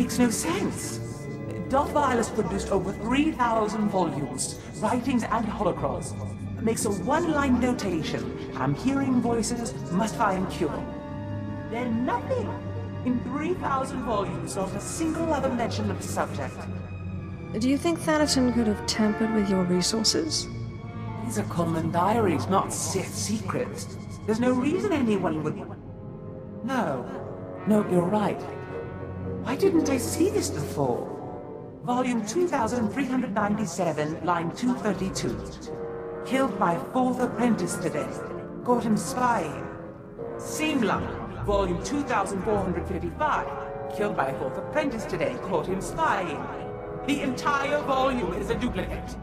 makes no sense. Darth Violet produced over 3,000 volumes, writings and holocrons. Makes a one-line notation. I'm hearing voices, must find cure. Then nothing. In 3,000 volumes, not a single other mention of the subject. Do you think Thanaton could have tampered with your resources? These are common diaries, not Sith secrets. There's no reason anyone would... No, you're right. Why didn't I see this before? Volume 2397, line 232. Killed my fourth apprentice today. Caught him spying. Same line, volume 2455. Killed my fourth apprentice today. Caught him spying. The entire volume is a duplicate.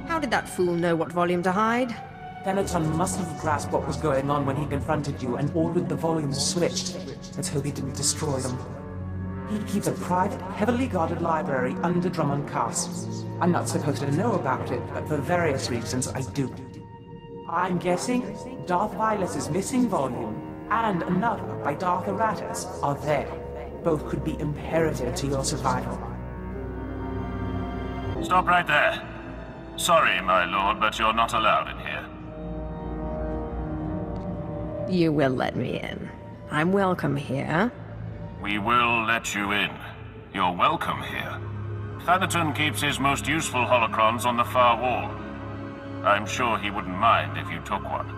How did that fool know what volume to hide? Thanaton must have grasped what was going on when he confronted you and ordered the volumes switched. Let's hope he didn't destroy them. He keeps a private, heavily guarded library under Drummond Castle. I'm not supposed to know about it, but for various reasons I do. I'm guessing Darth Violet's missing volume and another by Darth Aratus are there. Both could be imperative to your survival. Stop right there. Sorry, my lord, but you're not allowed in here. You will let me in. I'm welcome here. We will let you in. You're welcome here. Thanaton keeps his most useful holocrons on the far wall. I'm sure he wouldn't mind if you took one.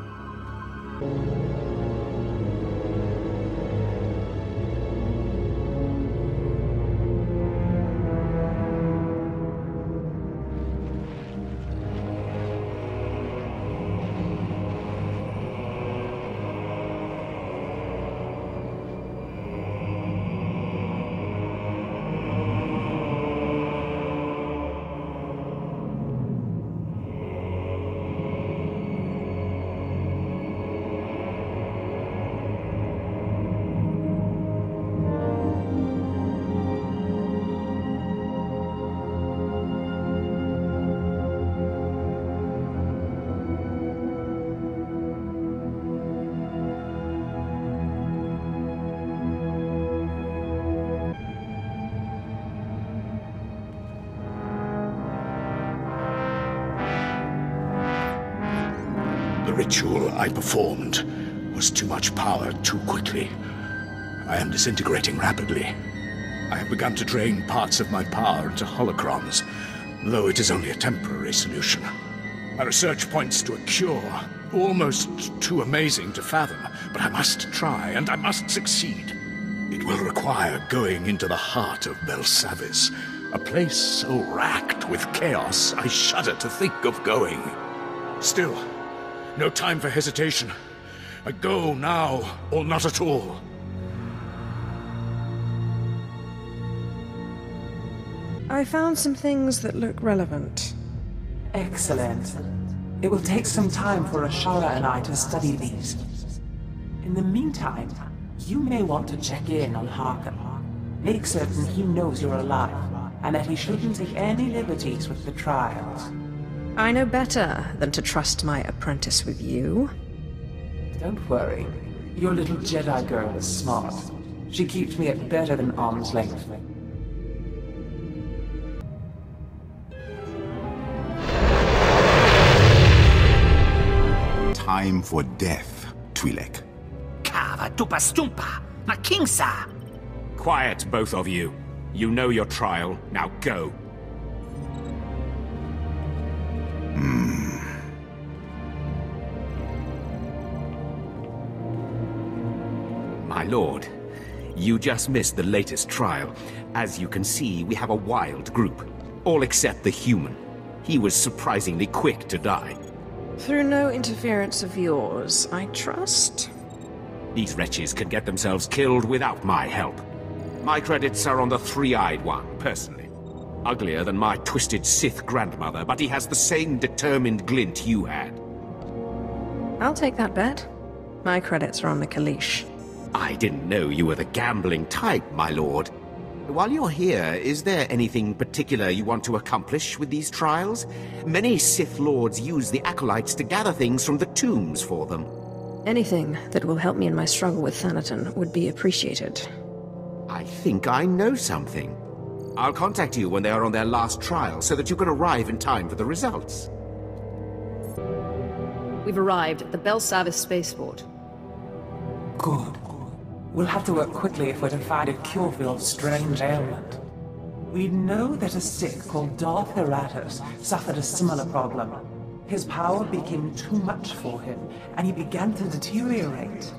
The ritual I performed was too much power too quickly. I am disintegrating rapidly. I have begun to drain parts of my power into holocrons, though it is only a temporary solution. My research points to a cure, almost too amazing to fathom, but I must try, and I must succeed. It will require going into the heart of Belsavis, a place so racked with chaos I shudder to think of going. Still, no time for hesitation. I go now, or not at all. I found some things that look relevant. Excellent. It will take some time for Ashara and I to study these. In the meantime, you may want to check in on Harker. Make certain he knows you're alive, and that he shouldn't take any liberties with the trials. I know better than to trust my apprentice with you. Don't worry. Your little Jedi girl is smart. She keeps me at better than arm's length. Time for death, Twi'lek. Kava tupa stumpa, na kingsa. Quiet, both of you. You know your trial. Now go. My lord, you just missed the latest trial. As you can see, we have a wild group. All except the human. He was surprisingly quick to die. Through no interference of yours, I trust? These wretches can get themselves killed without my help. My credits are on the three-eyed one, personally. Uglier than my twisted Sith grandmother, but he has the same determined glint you had. I'll take that bet. My credits are on the Kalish. I didn't know you were the gambling type, my lord. While you're here, is there anything particular you want to accomplish with these trials? Many Sith lords use the acolytes to gather things from the tombs for them. Anything that will help me in my struggle with Thanaton would be appreciated. I think I know something. I'll contact you when they are on their last trial so that you can arrive in time for the results. We've arrived at the Belsavis spaceport. Good. We'll have to work quickly if we're to find a cure for your strange ailment. We know that a Sith called Darth Eratus suffered a similar problem. His power became too much for him, and he began to deteriorate.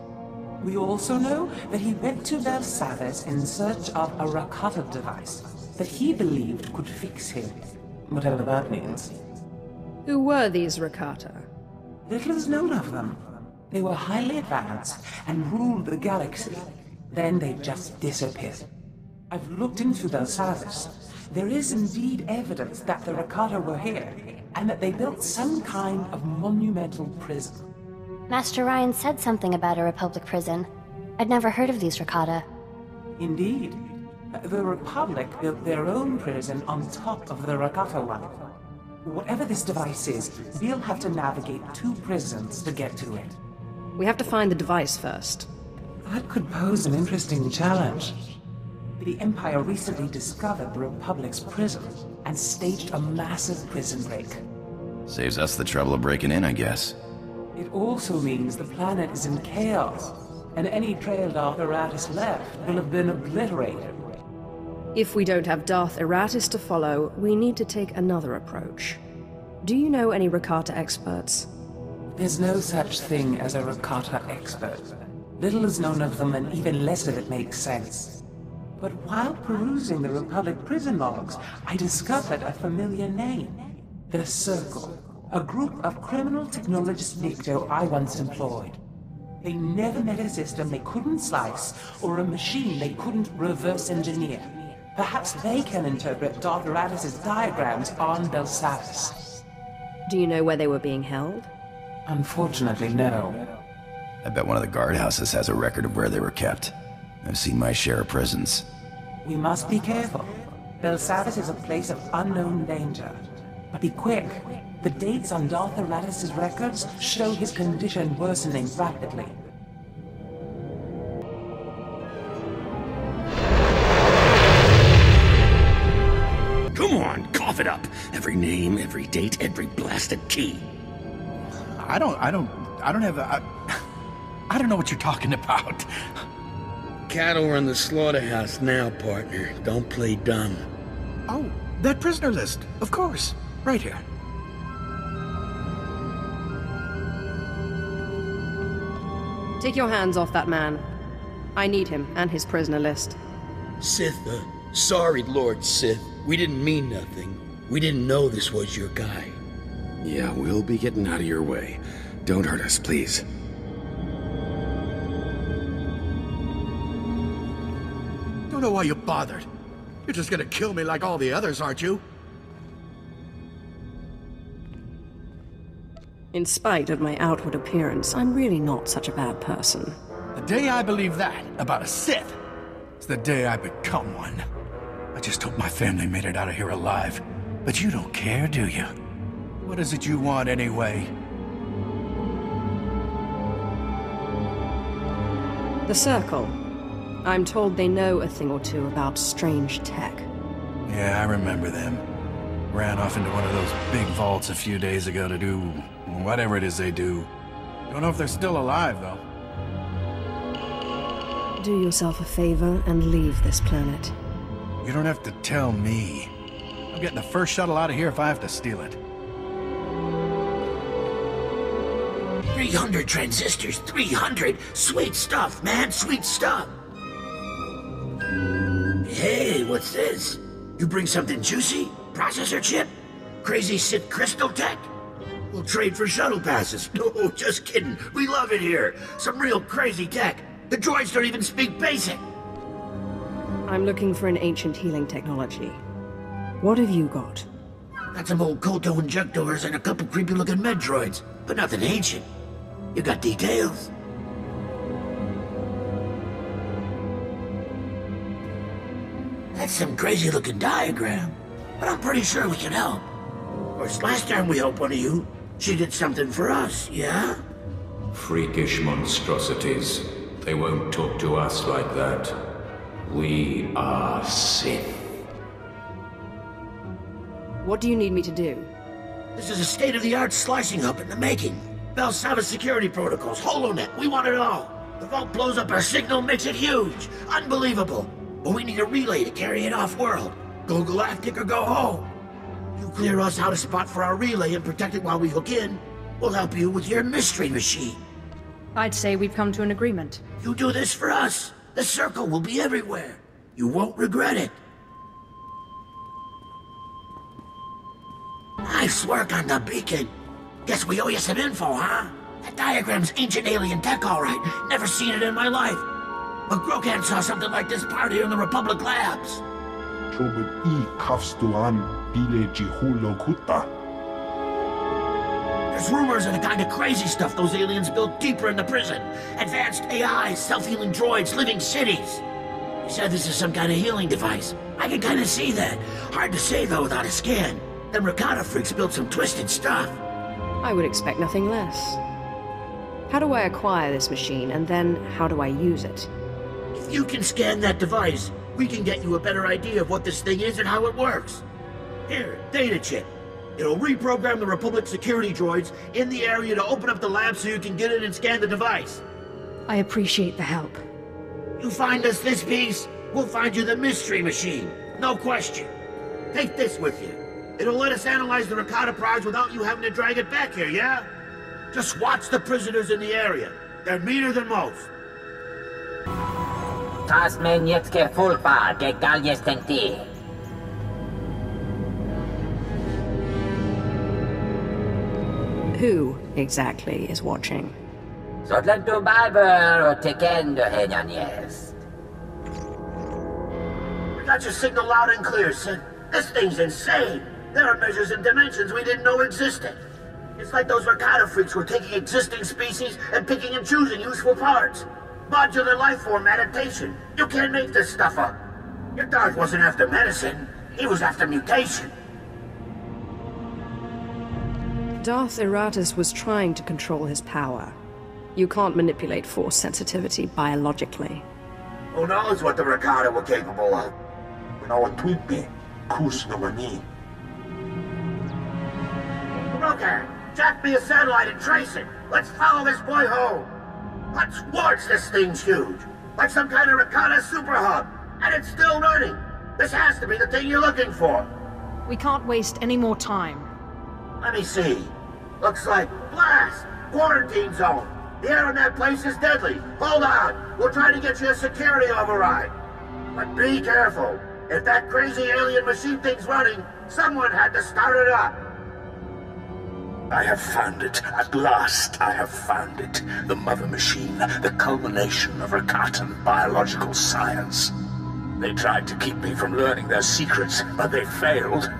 We also know that he went to Belsavis in search of a Rakata device that he believed could fix him, whatever that means. Who were these Rakata? Little is known of them. They were highly advanced and ruled the galaxy. Then they just disappeared. I've looked into Belsavis. There is indeed evidence that the Rakata were here, and that they built some kind of monumental prison. Master Ryan said something about a Republic prison. I'd never heard of these Rakata. Indeed. The Republic built their own prison on top of the Rakata one. Whatever this device is, we'll have to navigate 2 prisons to get to it. We have to find the device first. That could pose an interesting challenge. The Empire recently discovered the Republic's prison and staged a massive prison break. Saves us the trouble of breaking in, I guess. It also means the planet is in chaos, and any trail Darth Eratus left will have been obliterated. If we don't have Darth Eratus to follow, we need to take another approach. Do you know any Rakata experts? There's no such thing as a Rakata expert. Little is known of them, and even less of it makes sense. But while perusing the Republic prison logs, I discovered a familiar name. The Circle, a group of criminal technologist Nikto I once employed. They never met a system they couldn't slice, or a machine they couldn't reverse engineer. Perhaps they can interpret Darth Eratus' diagrams on Belsavis. Do you know where they were being held? Unfortunately, no. I bet one of the guardhouses has a record of where they were kept. I've seen my share of prisons. We must be careful. Belsavis is a place of unknown danger. But be quick. The dates on Darth Eratus' records show his condition worsening rapidly. Come on, cough it up. Every name, every date, every blasted key. I don't know what you're talking about. Cattle run the slaughterhouse now, partner. Don't play dumb. Oh, that prisoner list. Of course. Right here. Take your hands off that man. I need him and his prisoner list. Sith, sorry, Lord Sith. We didn't mean nothing. We didn't know this was your guy. Yeah, we'll be getting out of your way. Don't hurt us, please. Don't know why you bothered. You're just gonna kill me like all the others, aren't you? In spite of my outward appearance, I'm really not such a bad person. The day I believe that about a Sith is the day I become one. I just hope my family made it out of here alive. But you don't care, do you? What is it you want anyway? The Circle. I'm told they know a thing or two about strange tech. Yeah, I remember them. Ran off into one of those big vaults a few days ago to do whatever it is they do. Don't know if they're still alive, though. Do yourself a favor and leave this planet. You don't have to tell me. I'm getting the first shuttle out of here if I have to steal it. 300 transistors, 300! Sweet stuff, man, sweet stuff! Hey, what's this? You bring something juicy? Processor chip? Crazy Sith crystal tech? We'll trade for shuttle passes. No, just kidding. We love it here. Some real crazy tech. The droids don't even speak basic. I'm looking for an ancient healing technology. What have you got? Got some old Koto injectors and a couple creepy-looking med droids, but nothing ancient. You got details? That's some crazy-looking diagram, but I'm pretty sure we can help. Of course, last time we helped one of you, she did something for us, yeah? Freakish monstrosities. They won't talk to us like that. We are Sith. What do you need me to do? This is a state-of-the-art slicing hub in the making. Belsavis security protocols, HoloNet, we want it all. The vault blows up our signal, makes it huge. Unbelievable. But we need a relay to carry it off-world. Go galactic or go home. You clear us out a spot for our relay and protect it while we hook in. We'll help you with your mystery machine. I'd say we've come to an agreement. You do this for us, the circle will be everywhere. You won't regret it. Nice work on the beacon. Guess we owe you some info, huh? That diagram's ancient alien tech, all right. Never seen it in my life. But Grokan saw something like this part here in the Republic labs. There's rumors of the kind of crazy stuff those aliens built deeper in the prison. Advanced AI, self-healing droids, living cities. You said this is some kind of healing device. I can kind of see that. Hard to say, though, without a scan. Them Rakata freaks built some twisted stuff. I would expect nothing less. How do I acquire this machine, and then how do I use it? If you can scan that device, we can get you a better idea of what this thing is and how it works. Here, data chip. It'll reprogram the Republic security droids in the area to open up the lab so you can get in and scan the device. I appreciate the help. You find us this piece, we'll find you the mystery machine. No question. Take this with you. It'll let us analyze the Rakata prize without you having to drag it back here, yeah? Just watch the prisoners in the area. They're meaner than most. Who exactly is watching? We got your signal loud and clear, Sid. This thing's insane. There are measures and dimensions we didn't know existed. It's like those Rakata freaks were taking existing species and picking and choosing useful parts. Modular life form adaptation. You can't make this stuff up. Your Darth wasn't after medicine. He was after mutation. Darth Eratus was trying to control his power. You can't manipulate force sensitivity biologically. Who knows what the Rakata were capable of? Rokan, jack me a satellite and trace it. Let's follow this boy home. Let's watch this thing's huge. Like some kind of Rakata super hub. And it's still running. This has to be the thing you're looking for. We can't waste any more time. Let me see. Looks like blast! Quarantine zone. The air in that place is deadly. Hold on. We'll try to get you a security override. But be careful. If that crazy alien machine thing's running, someone had to start it up. I have found it. At last, I have found it. The mother machine, the culmination of Rakatan biological science. They tried to keep me from learning their secrets, but they failed.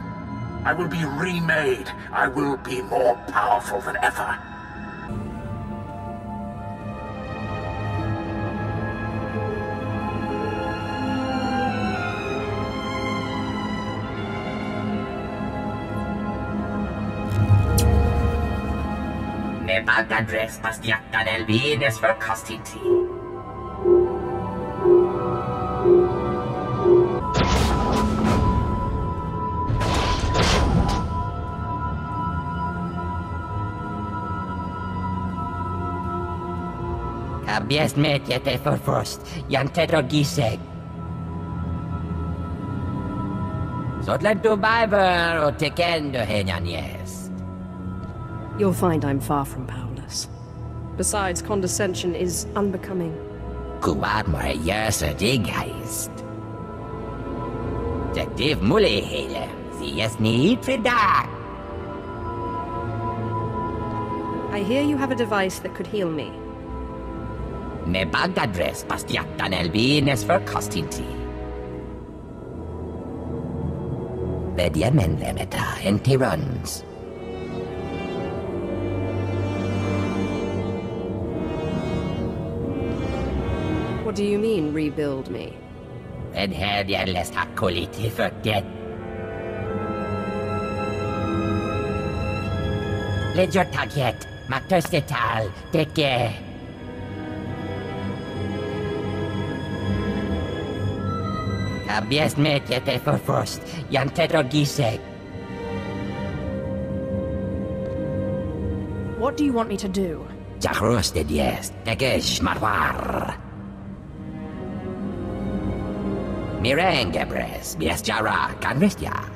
I will be remade. I will be more powerful than ever. Address Bastiatan Elvines for custody. Kabies metjete for first, Jantetro Giseg. Sotlen to Biber or Tekendo Henanies. You'll find I'm far from powerless. Besides, condescension is unbecoming. Kuwad more yerse digheist. Detective Mully hele, sie es niet verdacht. I hear you have a device that could heal me. Me bagadres Bastiatan Elvines for custody. Vedjemen lemeta en Tirans. What do you mean, rebuild me? En her jeg lest hakkoliti forget. Let your target, Makterstetal, teke. Kabies metjete for first, Jantetro Giseg. What do you want me to do? Zagrosted jest, tegesh marwar. Mirengebres, biesjara, kanvestya.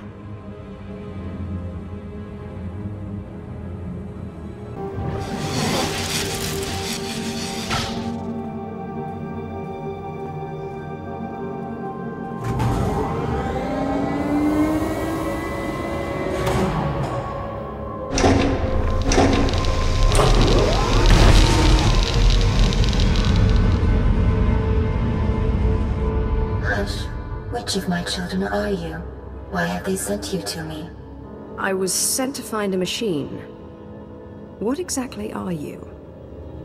Which of my children are you? Why have they sent you to me? I was sent to find a machine. What exactly are you?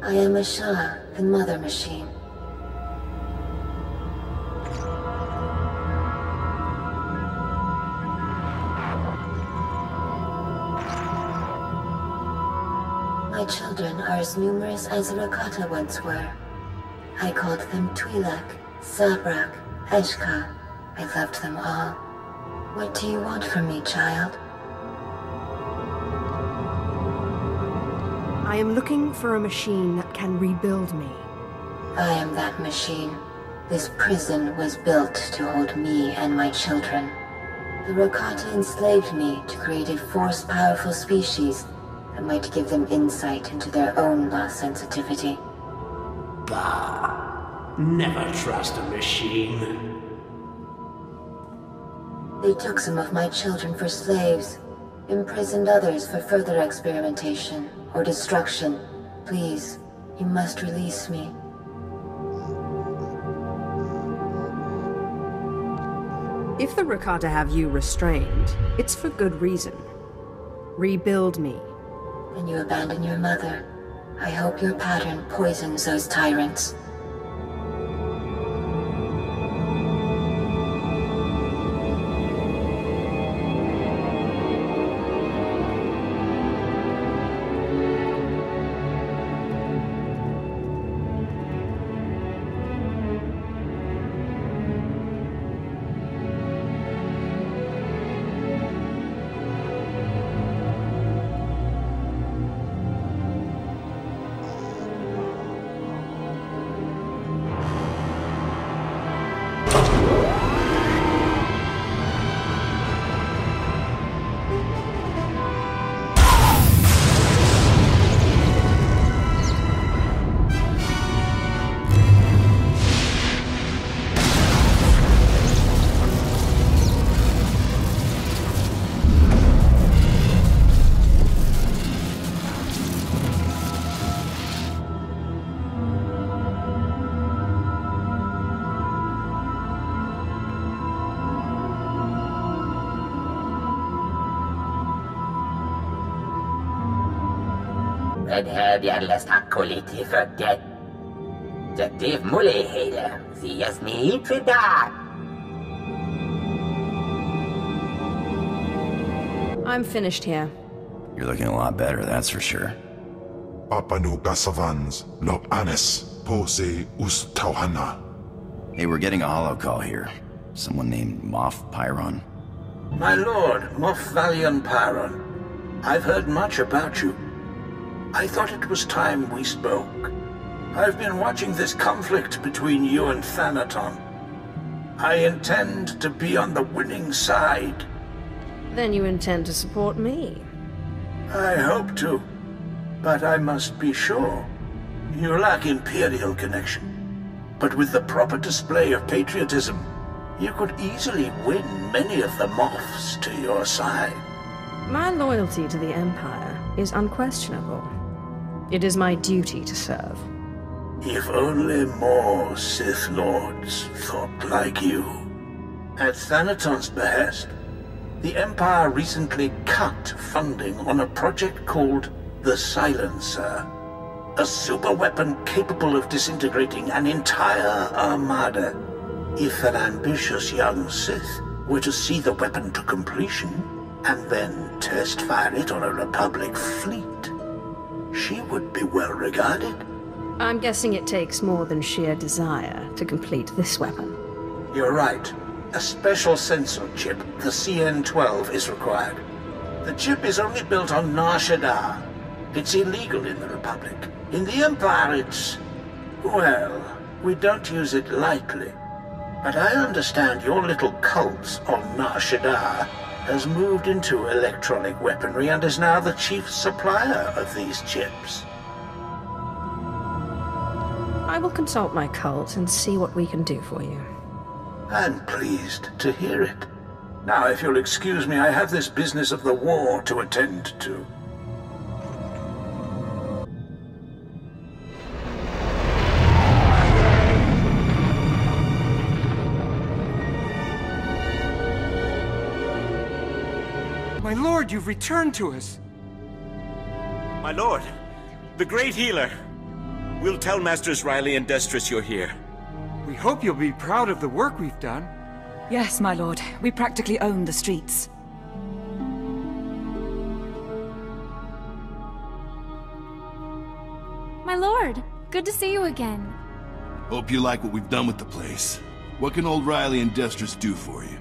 I am Shah, the Mother Machine. My children are as numerous as the Rakata once were. I called them Twi'lek, Zebrak, Eshka. I loved them all. What do you want from me, child? I am looking for a machine that can rebuild me. I am that machine. This prison was built to hold me and my children. The Rakata enslaved me to create a force-powerful species that might give them insight into their own lost sensitivity. Bah! Never trust a machine. They took some of my children for slaves, imprisoned others for further experimentation or destruction. Please, you must release me. If the Rakata have you restrained, it's for good reason. Rebuild me. When you abandon your mother, I hope your pattern poisons those tyrants. Redhead jävlas akkoliti för det. Detektiv möjligheter. Sias ni för det. I'm finished here. You're looking a lot better, that's for sure. Papanu Gasavans, Lob Anis, Pose Tauhana. Hey, we're getting a holo call here. Someone named Moff Pyron. My lord, Moff Valiant Pyron. I've heard much about you. I thought it was time we spoke. I've been watching this conflict between you and Thanaton. I intend to be on the winning side. Then you intend to support me? I hope to, but I must be sure. You lack Imperial connection, but with the proper display of patriotism, you could easily win many of the Moffs to your side. My loyalty to the Empire is unquestionable. It is my duty to serve. If only more Sith Lords thought like you. At Thanaton's behest, the Empire recently cut funding on a project called the Silencer. A superweapon capable of disintegrating an entire armada. If an ambitious young Sith were to see the weapon to completion, and then test fire it on a Republic fleet, she would be well regarded. I'm guessing it takes more than sheer desire to complete this weapon. You're right. A special sensor chip, the CN-12, is required. The chip is only built on Nar Shaddaa, It's illegal in the Republic. In the Empire, it's... well, we don't use it lightly. But I understand your little cult on Nar Shaddaa has moved into electronic weaponry and is now the chief supplier of these chips. I will consult my cult and see what we can do for you. I'm pleased to hear it. Now, if you'll excuse me, I have this business of the war to attend to. My lord, you've returned to us. My lord, the great healer. We'll tell Masters Riley and Destris you're here. We hope you'll be proud of the work we've done. Yes, my lord. We practically own the streets. My lord, good to see you again. Hope you like what we've done with the place. What can old Riley and Destris do for you?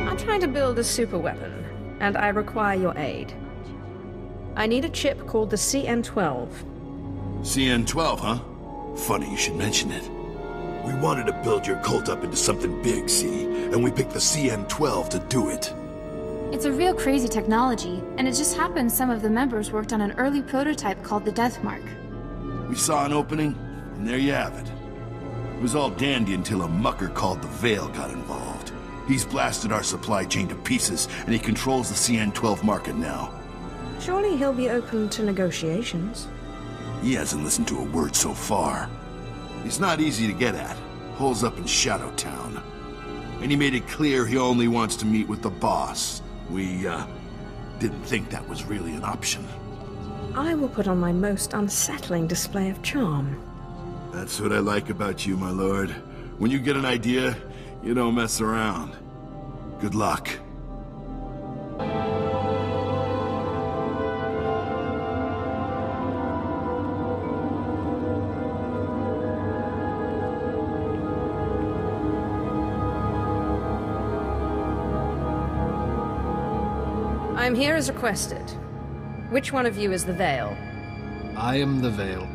I'm trying to build a super weapon, and I require your aid. I need a chip called the CN-12. CN-12, huh? Funny you should mention it. We wanted to build your cult up into something big, see? And we picked the CN-12 to do it. It's a real crazy technology, and it just happens some of the members worked on an early prototype called the Death Mark. We saw an opening, and there you have it. It was all dandy until a mucker called the Veil got involved. He's blasted our supply chain to pieces, and he controls the CN-12 market now. Surely he'll be open to negotiations. He hasn't listened to a word so far. He's not easy to get at. Holes up in Shadowtown. And he made it clear he only wants to meet with the boss. We, didn't think that was really an option. I will put on my most unsettling display of charm. That's what I like about you, my lord. When you get an idea, you don't mess around. Good luck. I'm here as requested. Which one of you is the Veil? I am the Veil.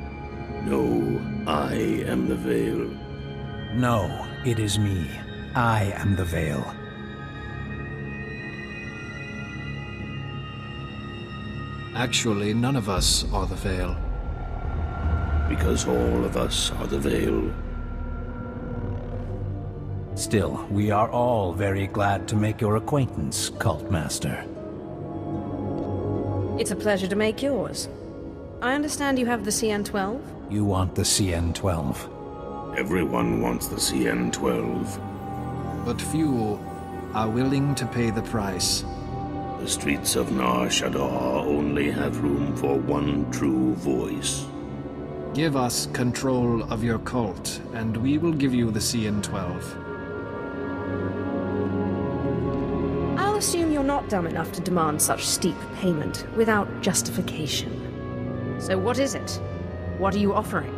No, I am the Veil. No, it is me. I am the Veil. Actually, none of us are the Veil. Because all of us are the Veil. Still, we are all very glad to make your acquaintance, Cult Master. It's a pleasure to make yours. I understand you have the CN-12? You want the CN-12. Everyone wants the CN-12. But few are willing to pay the price. The streets of Nar Shaddaa only have room for one true voice. Give us control of your cult, and we will give you the CN-12. I'll assume you're not dumb enough to demand such steep payment without justification. So what is it? What are you offering?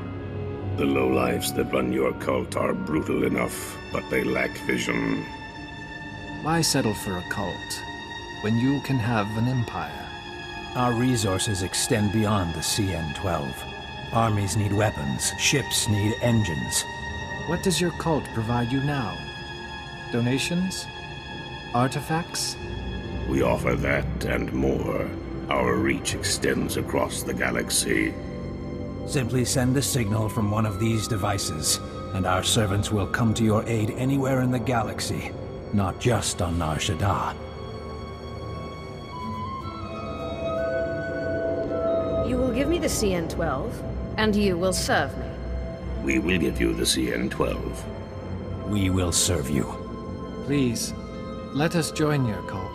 The lowlifes that run your cult are brutal enough, but they lack vision. Why settle for a cult when you can have an empire? Our resources extend beyond the CN-12. Armies need weapons, ships need engines. What does your cult provide you now? Donations? Artifacts? We offer that and more. Our reach extends across the galaxy. Simply send a signal from one of these devices, and our servants will come to your aid anywhere in the galaxy, not just on Nar Shaddaa. You will give me the CN-12, and you will serve me. We will give you the CN-12. We will serve you. Please, let us join your cult.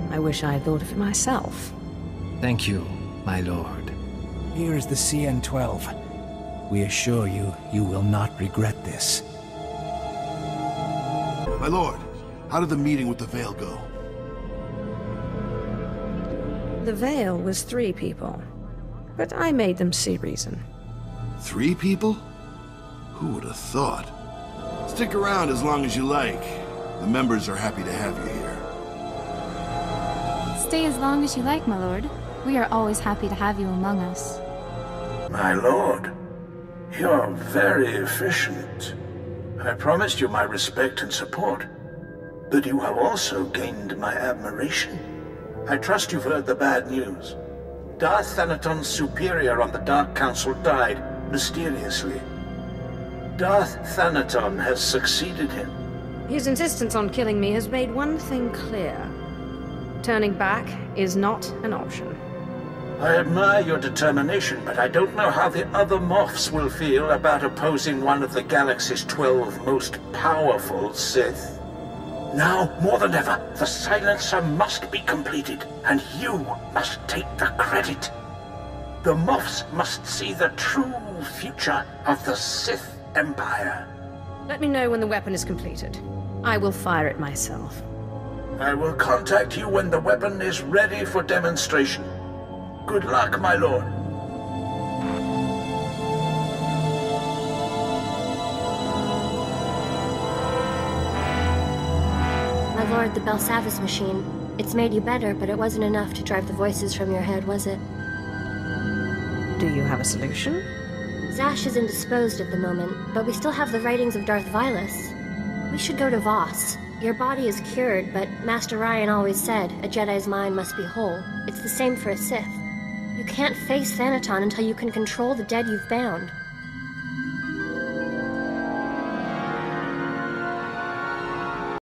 I wish I had thought of it myself. Thank you, my lord. Here is the CN-12. We assure you, you will not regret this. My lord, how did the meeting with the Veil go? The Veil was 3 people, but I made them see reason. 3 people? Who would have thought? Stick around as long as you like. The members are happy to have you here. Stay as long as you like, my lord. We are always happy to have you among us. My lord, you're very efficient. I promised you my respect and support, but you have also gained my admiration. I trust you've heard the bad news. Darth Thanaton's superior on the Dark Council died, mysteriously. Darth Thanaton has succeeded him. His insistence on killing me has made one thing clear. Turning back is not an option. I admire your determination, but I don't know how the other Moffs will feel about opposing one of the galaxy's 12 most powerful Sith. Now, more than ever, the silencer must be completed, and you must take the credit. The Moffs must see the true future of the Sith Empire. Let me know when the weapon is completed. I will fire it myself. I will contact you when the weapon is ready for demonstration. Good luck, my lord. My lord, the Belsavis machine. It's made you better, but it wasn't enough to drive the voices from your head, was it? Do you have a solution? Zash is indisposed at the moment, but we still have the writings of Darth Vilas. We should go to Voss. Your body is cured, but Master Ryan always said a Jedi's mind must be whole. It's the same for a Sith. You can't face Thanaton until you can control the dead you've bound.